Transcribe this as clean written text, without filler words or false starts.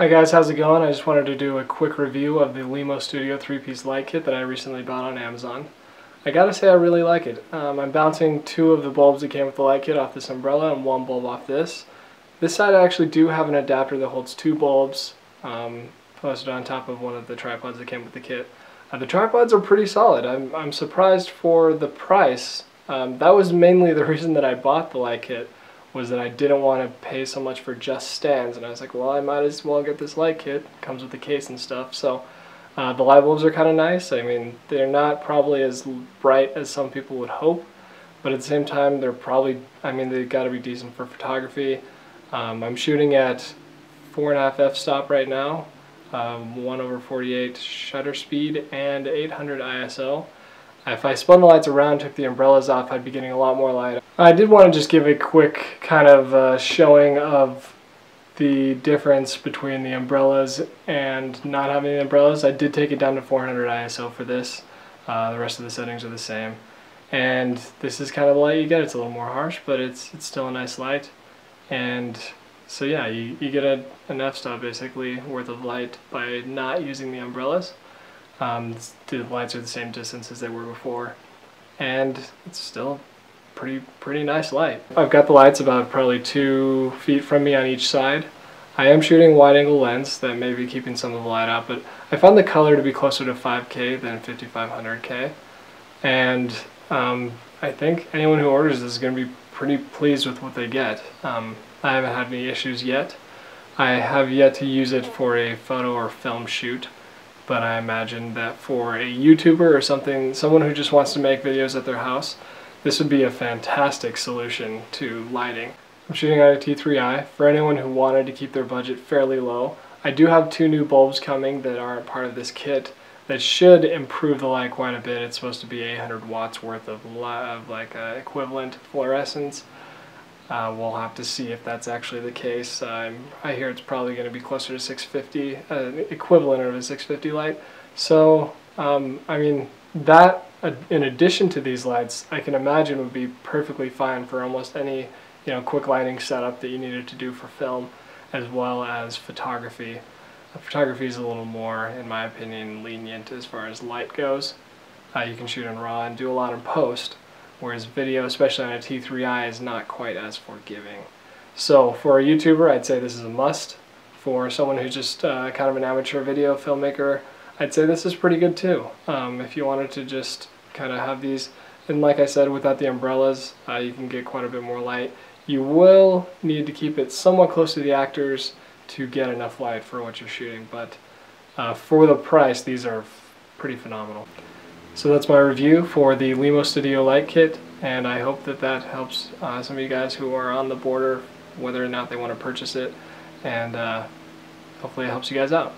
Hi guys, how's it going? I just wanted to do a quick review of the Limo Studio 3-piece light kit that I recently bought on Amazon. I gotta say I really like it. I'm bouncing 2 of the bulbs that came with the light kit off this umbrella and 1 bulb off this. This side I actually do have an adapter that holds 2 bulbs posted on top of one of the tripods that came with the kit. The tripods are pretty solid. I'm surprised for the price. That was mainly the reason that I bought the light kit, was that I didn't want to pay so much for just stands, and I was like, well, I might as well get this light kit. It comes with the case and stuff. So the light bulbs are kind of nice. I mean, they're not probably as bright as some people would hope, but at the same time they're probably, I mean, they've got to be decent for photography. I'm shooting at 4.5 f-stop right now, 1/48 shutter speed and 800 ISO. If I spun the lights around, took the umbrellas off, I'd be getting a lot more light. I did want to just give a quick kind of showing of the difference between the umbrellas and not having the umbrellas. I did take it down to 400 ISO for this. The rest of the settings are the same. And this is kind of the light you get. It's a little more harsh, but it's still a nice light. And so yeah, you get an f-stop basically worth of light by not using the umbrellas. The lights are the same distance as they were before, and it's still pretty nice light. I've got the lights about probably 2 feet from me on each side. I am shooting wide angle lens that may be keeping some of the light out, but I found the color to be closer to 5K than 5500K, and I think anyone who orders this is going to be pretty pleased with what they get. I haven't had any issues yet. I have yet to use it for a photo or film shoot, but I imagine that for a YouTuber or someone who just wants to make videos at their house, this would be a fantastic solution to lighting. I'm shooting on a T3i. For anyone who wanted to keep their budget fairly low, I do have 2 new bulbs coming that aren't part of this kit that should improve the light quite a bit. It's supposed to be 800 watts worth of equivalent fluorescence. We'll have to see if that's actually the case. I hear it's probably going to be closer to 650, equivalent of a 650 light. So, I mean, that in addition to these lights, I can imagine would be perfectly fine for almost any, quick lighting setup that you needed to do for film, as well as photography. Photography is a little more, in my opinion, lenient as far as light goes. You can shoot in RAW and do a lot in post, whereas video, especially on a T3i, is not quite as forgiving. So for a YouTuber, I'd say this is a must. For someone who's just kind of an amateur video filmmaker, I'd say this is pretty good too. If you wanted to just kind of have these, and like I said, without the umbrellas, you can get quite a bit more light. You will need to keep it somewhat close to the actors to get enough light for what you're shooting, but for the price, these are pretty phenomenal. So that's my review for the Limo Studio light kit, and I hope that that helps some of you guys who are on the border, whether or not they want to purchase it, and hopefully it helps you guys out.